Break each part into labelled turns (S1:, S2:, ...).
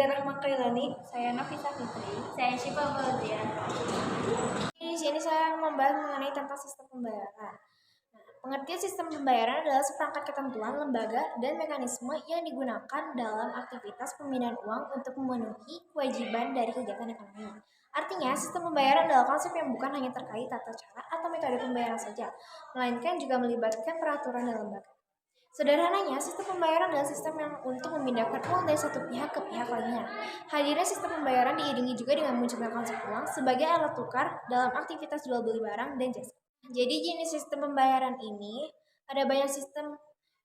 S1: Aida Rahma Kailani.
S2: Saya Nafisa Fitri.
S3: Saya Syifa Fauzia.
S2: Di sini saya membahas mengenai tentang sistem pembayaran. Pengertian sistem pembayaran adalah seperangkat ketentuan, lembaga, dan mekanisme yang digunakan dalam aktivitas pemindahan uang untuk memenuhi kewajiban dari kegiatan ekonomi. Artinya, sistem pembayaran adalah konsep yang bukan hanya terkait tata cara atau metode pembayaran saja, melainkan juga melibatkan peraturan dan lembaga. Sederhananya, sistem pembayaran adalah sistem yang untuk memindahkan uang dari satu pihak ke pihak lainnya. Hadirnya sistem pembayaran diiringi juga dengan munculnya konsep uang sebagai alat tukar dalam aktivitas jual beli barang dan jasa. Jadi jenis sistem pembayaran ini ada banyak sistem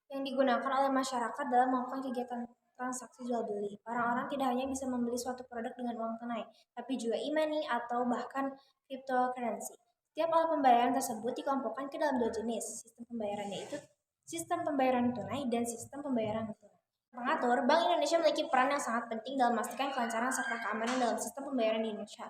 S2: yang digunakan oleh masyarakat dalam melakukan kegiatan transaksi jual beli. Orang-orang tidak hanya bisa membeli suatu produk dengan uang tunai, tapi juga e-money atau bahkan cryptocurrency. Setiap alat pembayaran tersebut dikelompokkan ke dalam dua jenis sistem pembayaran, yaitu sistem pembayaran tunai dan sistem pembayaran non tunai. Pengatur, Bank Indonesia memiliki peran yang sangat penting dalam memastikan kelancaran serta keamanan dalam sistem pembayaran di Indonesia.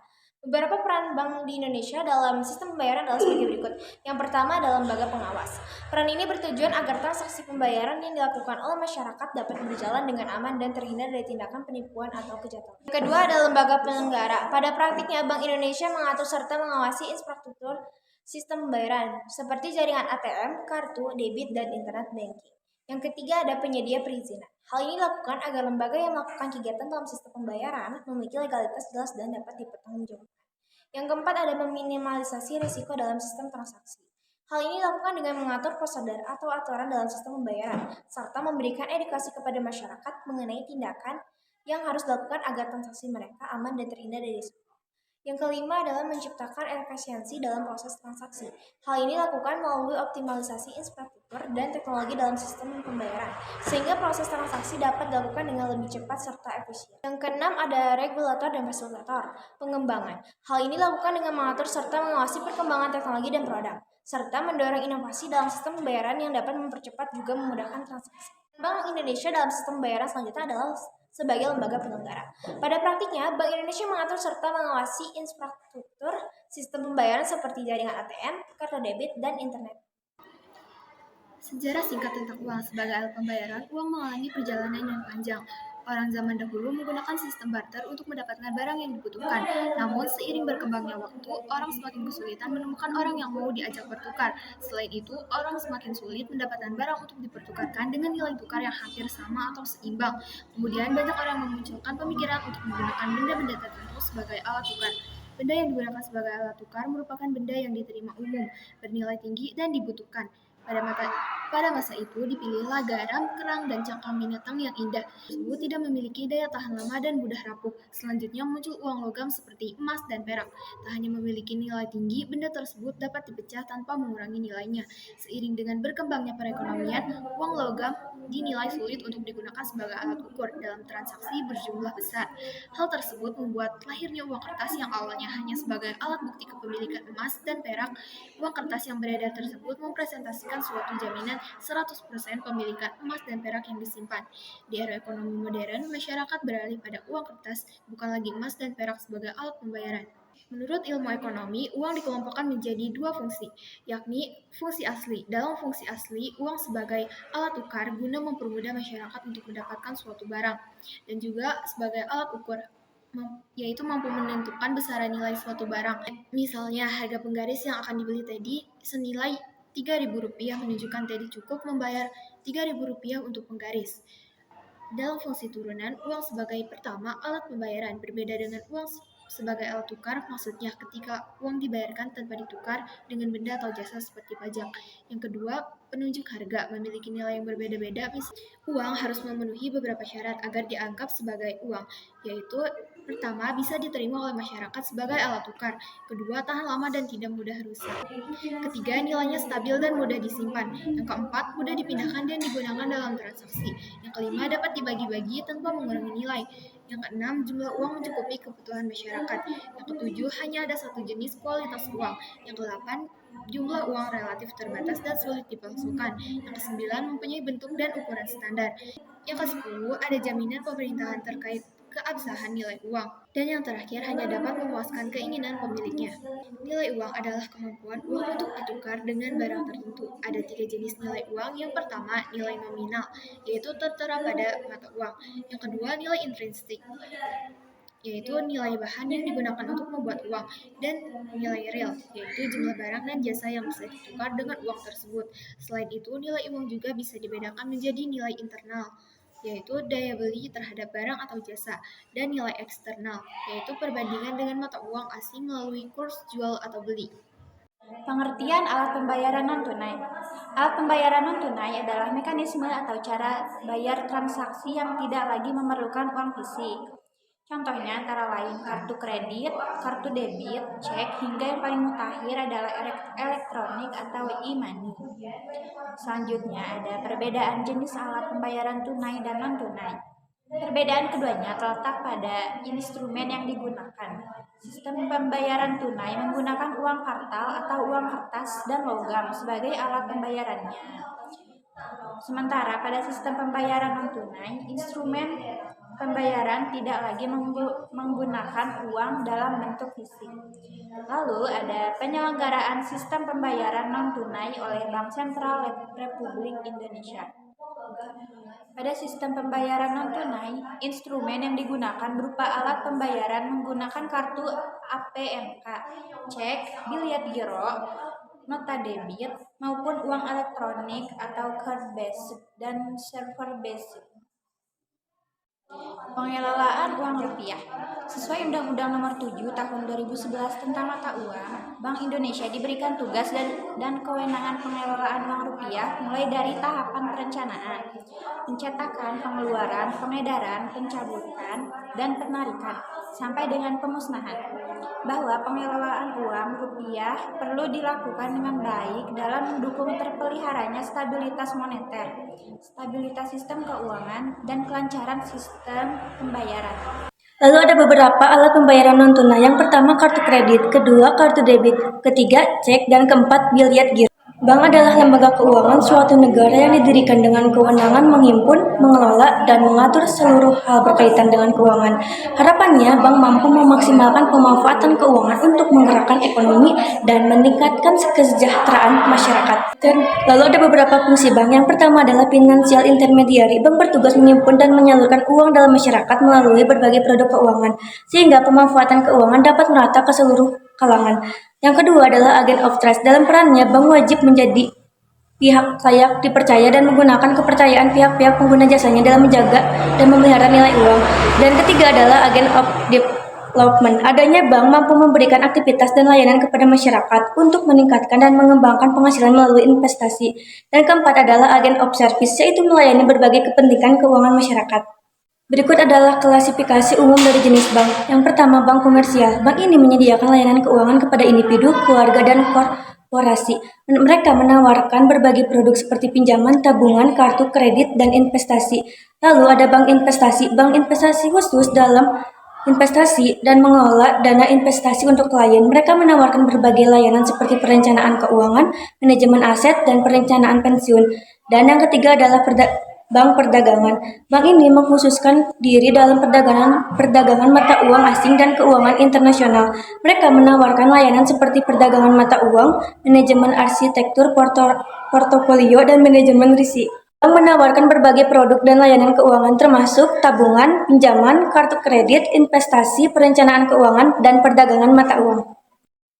S2: Beberapa peran bank di Indonesia dalam sistem pembayaran adalah sebagai berikut. Yang pertama adalah lembaga pengawas. Peran ini bertujuan agar transaksi pembayaran yang dilakukan oleh masyarakat dapat berjalan dengan aman dan terhindar dari tindakan penipuan atau kejahatan. Yang kedua adalah lembaga penyelenggara. Pada praktiknya, Bank Indonesia mengatur serta mengawasi infrastruktur sistem pembayaran seperti jaringan ATM, kartu, debit, dan internet banking. Yang ketiga ada penyedia perizinan. Hal ini dilakukan agar lembaga yang melakukan kegiatan dalam sistem pembayaran memiliki legalitas jelas dan dapat dipertanggungjawabkan. Yang keempat ada meminimalisasi risiko dalam sistem transaksi. Hal ini dilakukan dengan mengatur prosedur atau aturan dalam sistem pembayaran, serta memberikan edukasi kepada masyarakat mengenai tindakan yang harus dilakukan agar transaksi mereka aman dan terhindar dari risiko. Yang kelima adalah menciptakan efisiensi dalam proses transaksi. Hal ini dilakukan melalui optimalisasi infrastruktur dan teknologi dalam sistem pembayaran, sehingga proses transaksi dapat dilakukan dengan lebih cepat serta efisien. Yang keenam ada regulator dan fasilitator pengembangan. Hal ini dilakukan dengan mengatur serta mengawasi perkembangan teknologi dan produk, serta mendorong inovasi dalam sistem pembayaran yang dapat mempercepat juga memudahkan transaksi. Bank Indonesia dalam sistem pembayaran selanjutnya adalah sebagai lembaga penyelenggara. Pada praktiknya, Bank Indonesia mengatur serta mengawasi infrastruktur sistem pembayaran seperti jaringan ATM, kartu debit, dan internet.
S4: Sejarah singkat tentang uang sebagai alat pembayaran, uang mengalami perjalanan yang panjang. Orang zaman dahulu menggunakan sistem barter untuk mendapatkan barang yang dibutuhkan. Namun, seiring berkembangnya waktu, orang semakin kesulitan menemukan orang yang mau diajak bertukar. Selain itu, orang semakin sulit mendapatkan barang untuk dipertukarkan dengan nilai tukar yang hampir sama atau seimbang. Kemudian, banyak orang memunculkan pemikiran untuk menggunakan benda-benda tertentu sebagai alat tukar. Benda yang digunakan sebagai alat tukar merupakan benda yang diterima umum, bernilai tinggi, dan dibutuhkan. Pada masa itu dipilihlah garam, kerang, dan cangkang binatang yang indah. Tersebut tidak memiliki daya tahan lama dan mudah rapuh. Selanjutnya muncul uang logam seperti emas dan perak. Tak hanya memiliki nilai tinggi, benda tersebut dapat dipecah tanpa mengurangi nilainya. Seiring dengan berkembangnya perekonomian, uang logam dinilai sulit untuk digunakan sebagai alat ukur dalam transaksi berjumlah besar. Hal tersebut membuat lahirnya uang kertas yang awalnya hanya sebagai alat bukti kepemilikan emas dan perak. Uang kertas yang beredar tersebut mempresentasikan suatu jaminan 100% pemilikan emas dan perak yang disimpan. Di era ekonomi modern, masyarakat beralih pada uang kertas, bukan lagi emas dan perak sebagai alat pembayaran. Menurut ilmu ekonomi, uang dikelompokkan menjadi dua fungsi, yakni fungsi asli. Dalam fungsi asli, uang sebagai alat tukar guna mempermudah masyarakat untuk mendapatkan suatu barang, dan juga sebagai alat ukur, yaitu mampu menentukan besaran nilai suatu barang. Misalnya, harga penggaris yang akan dibeli Teddy senilai Rp3.000 menunjukkan Teddy cukup membayar Rp3.000 untuk penggaris. Dalam fungsi turunan, uang sebagai pertama alat pembayaran berbeda dengan uang sebagai alat tukar, maksudnya ketika uang dibayarkan tanpa ditukar dengan benda atau jasa seperti pajak. Yang kedua, penunjuk harga memiliki nilai yang berbeda-beda. Uang harus memenuhi beberapa syarat agar dianggap sebagai uang, yaitu pertama, bisa diterima oleh masyarakat sebagai alat tukar. Kedua, tahan lama dan tidak mudah rusak. Ketiga, nilainya stabil dan mudah disimpan. Yang keempat, mudah dipindahkan dan digunakan dalam transaksi. Yang kelima, dapat dibagi-bagi tanpa mengurangi nilai. Yang keenam, jumlah uang mencukupi kebutuhan masyarakat. Yang ketujuh, hanya ada satu jenis kualitas uang. Yang kedelapan, jumlah uang relatif terbatas dan sulit dipalsukan. Yang kesembilan, mempunyai bentuk dan ukuran standar. Yang kesepuluh, ada jaminan pemerintahan terkait keabsahan nilai uang. Dan yang terakhir hanya dapat memuaskan keinginan pemiliknya. Nilai uang adalah kemampuan uang untuk ditukar dengan barang tertentu. Ada 3 jenis nilai uang. Yang pertama, nilai nominal, yaitu tertera pada mata uang. Yang kedua, nilai intrinsik, yaitu nilai bahan yang digunakan untuk membuat uang, dan nilai real, yaitu jumlah barang dan jasa yang bisa ditukar dengan uang tersebut. Selain itu, nilai uang juga bisa dibedakan menjadi nilai internal, yaitu daya beli terhadap barang atau jasa, dan nilai eksternal, yaitu perbandingan dengan mata uang asing melalui kurs jual atau beli.
S2: Pengertian alat pembayaran non-tunai. Alat pembayaran non-tunai adalah mekanisme atau cara bayar transaksi yang tidak lagi memerlukan uang fisik. Contohnya antara lain kartu kredit, kartu debit, cek, hingga yang paling mutakhir adalah elektronik atau e-money. Selanjutnya ada perbedaan jenis alat pembayaran tunai dan non-tunai. Perbedaan keduanya terletak pada instrumen yang digunakan. Sistem pembayaran tunai menggunakan uang kartal atau uang kertas dan logam sebagai alat pembayarannya. Sementara pada sistem pembayaran non-tunai, instrumen pembayaran tidak lagi menggunakan uang dalam bentuk fisik. Lalu ada penyelenggaraan sistem pembayaran non-tunai oleh Bank Sentral Republik Indonesia. Pada sistem pembayaran non-tunai, instrumen yang digunakan berupa alat pembayaran menggunakan kartu APMK, cek, biliet giro, nota debit, maupun uang elektronik atau card based dan server based. Pengelolaan uang rupiah. Sesuai Undang-Undang Nomor 7 Tahun 2011 tentang mata uang, Bank Indonesia diberikan tugas dan kewenangan pengelolaan uang rupiah mulai dari tahapan perencanaan, pencetakan, pengeluaran, pengedaran, pencabutan, dan penarikan, sampai dengan pemusnahan. Bahwa pengelolaan uang rupiah perlu dilakukan dengan baik dalam mendukung terpeliharanya stabilitas moneter, stabilitas sistem keuangan, dan kelancaran sistem pembayaran.
S1: Lalu ada beberapa alat pembayaran non-tunai. Yang pertama kartu kredit, kedua kartu debit, ketiga cek, dan keempat biliet giro. Bank adalah lembaga keuangan suatu negara yang didirikan dengan kewenangan menghimpun, mengelola, dan mengatur seluruh hal berkaitan dengan keuangan. Harapannya, bank mampu memaksimalkan pemanfaatan keuangan untuk menggerakkan ekonomi dan meningkatkan kesejahteraan masyarakat. Dan lalu ada beberapa fungsi bank. Yang pertama adalah financial intermediary. Bank bertugas menyimpun dan menyalurkan uang dalam masyarakat melalui berbagai produk keuangan, sehingga pemanfaatan keuangan dapat merata ke seluruh kalangan. Yang kedua adalah agent of trust. Dalam perannya, bank wajib menjadi pihak layak dipercaya dan menggunakan kepercayaan pihak-pihak pengguna jasanya dalam menjaga dan memelihara nilai uang. Dan ketiga adalah agent of development. Adanya bank mampu memberikan aktivitas dan layanan kepada masyarakat untuk meningkatkan dan mengembangkan penghasilan melalui investasi. Dan keempat adalah agent of service, yaitu melayani berbagai kepentingan keuangan masyarakat. Berikut adalah klasifikasi umum dari jenis bank. Yang pertama, bank komersial. Bank ini menyediakan layanan keuangan kepada individu, keluarga, dan korporasi. Mereka menawarkan berbagai produk seperti pinjaman, tabungan, kartu kredit, dan investasi. Lalu ada bank investasi. Bank investasi khusus dalam investasi dan mengelola dana investasi untuk klien. Mereka menawarkan berbagai layanan seperti perencanaan keuangan, manajemen aset, dan perencanaan pensiun. Dan yang ketiga adalah bank perdagangan. Bank ini mengkhususkan diri dalam perdagangan mata uang asing dan keuangan internasional. Mereka menawarkan layanan seperti perdagangan mata uang, manajemen arsitektur portofolio, dan manajemen risiko. Bank menawarkan berbagai produk dan layanan keuangan termasuk tabungan, pinjaman, kartu kredit, investasi, perencanaan keuangan, dan perdagangan mata uang.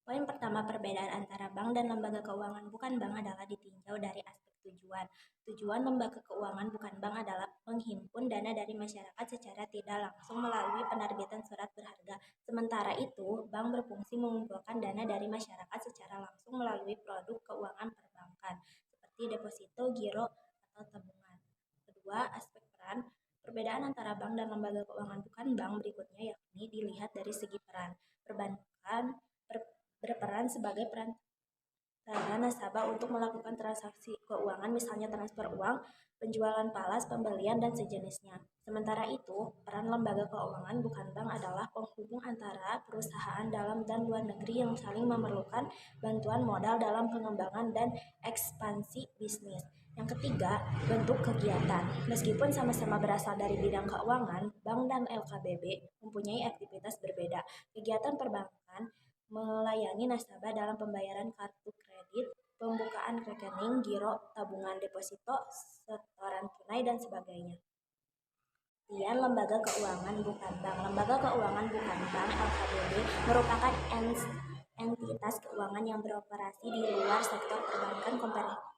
S3: Poin pertama, perbedaan antara bank dan lembaga keuangan bukan bank adalah ditinjau dari aspek tujuan. Tujuan lembaga keuangan bukan bank adalah menghimpun dana dari masyarakat secara tidak langsung melalui penerbitan surat berharga. Sementara itu, bank berfungsi mengumpulkan dana dari masyarakat secara langsung melalui produk keuangan perbankan, seperti deposito, giro, atau tabungan. Kedua, aspek peran. Perbedaan antara bank dan lembaga keuangan bukan bank berikutnya yakni dilihat dari segi peran. Perbankan berperan sebagai perantara nasabah untuk melakukan transaksi keuangan, misalnya transfer uang, penjualan falas, pembelian, dan sejenisnya. Sementara itu, peran lembaga keuangan bukan bank adalah penghubung antara perusahaan dalam dan luar negeri yang saling memerlukan bantuan modal dalam pengembangan dan ekspansi bisnis. Yang ketiga, bentuk kegiatan. Meskipun sama-sama berasal dari bidang keuangan, bank dan LKBB mempunyai aktivitas berbeda. Kegiatan perbankan melayani nasabah dalam pembayaran kartu kredit, pembukaan rekening, giro, tabungan deposito, setoran tunai, dan sebagainya. Kemudian lembaga keuangan bukan bank. Lembaga keuangan bukan bank (LKBB) merupakan entitas keuangan yang beroperasi di luar sektor perbankan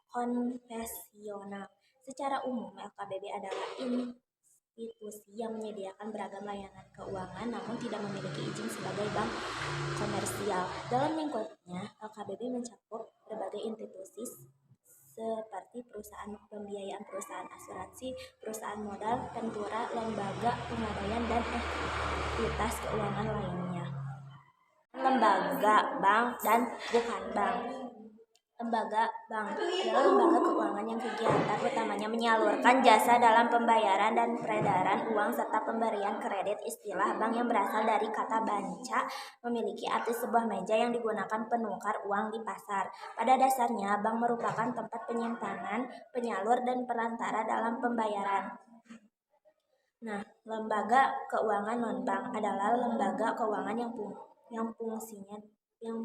S3: konvensional. Secara umum, LKBB adalah institusi yang menyediakan beragam layanan keuangan namun tidak memiliki izin sebagai bank komersial. Dalam lingkupnya, LKBB mencakup berbagai institusi seperti perusahaan pembiayaan, perusahaan asuransi, perusahaan modal, ventura, lembaga pegadaian, dan entitas keuangan lainnya. Lembaga bank dan bukan bank. Lembaga bank adalah lembaga keuangan yang kegiatan utamanya menyalurkan jasa dalam pembayaran dan peredaran uang serta pemberian kredit. Istilah bank yang berasal dari kata banca memiliki arti sebuah meja yang digunakan penukar uang di pasar. Pada dasarnya, bank merupakan tempat penyimpanan, penyalur, dan perantara dalam pembayaran. Nah, lembaga keuangan non-bank adalah lembaga keuangan yang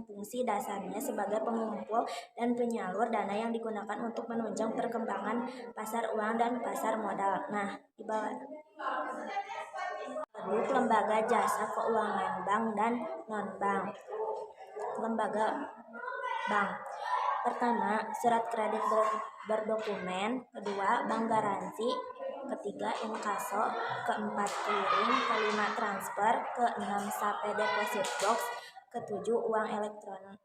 S3: fungsi dasarnya sebagai pengumpul dan penyalur dana yang digunakan untuk menunjang perkembangan pasar uang dan pasar modal. Nah, di bawah produk lembaga jasa keuangan bank dan non-bank. Lembaga bank. Pertama, surat kredit berdokumen. Kedua, bank garansi. Ketiga, inkaso. Keempat, clearing. Kelima, transfer. Keenam, sape deposit box. Ketujuh, uang elektronik.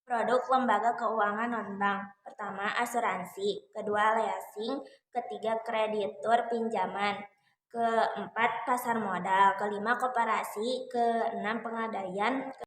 S3: Produk lembaga keuangan non-bank. Pertama, asuransi. Kedua, leasing. Ketiga, kreditur pinjaman. Keempat, pasar modal. Kelima, koperasi. Keenam, pengadaian.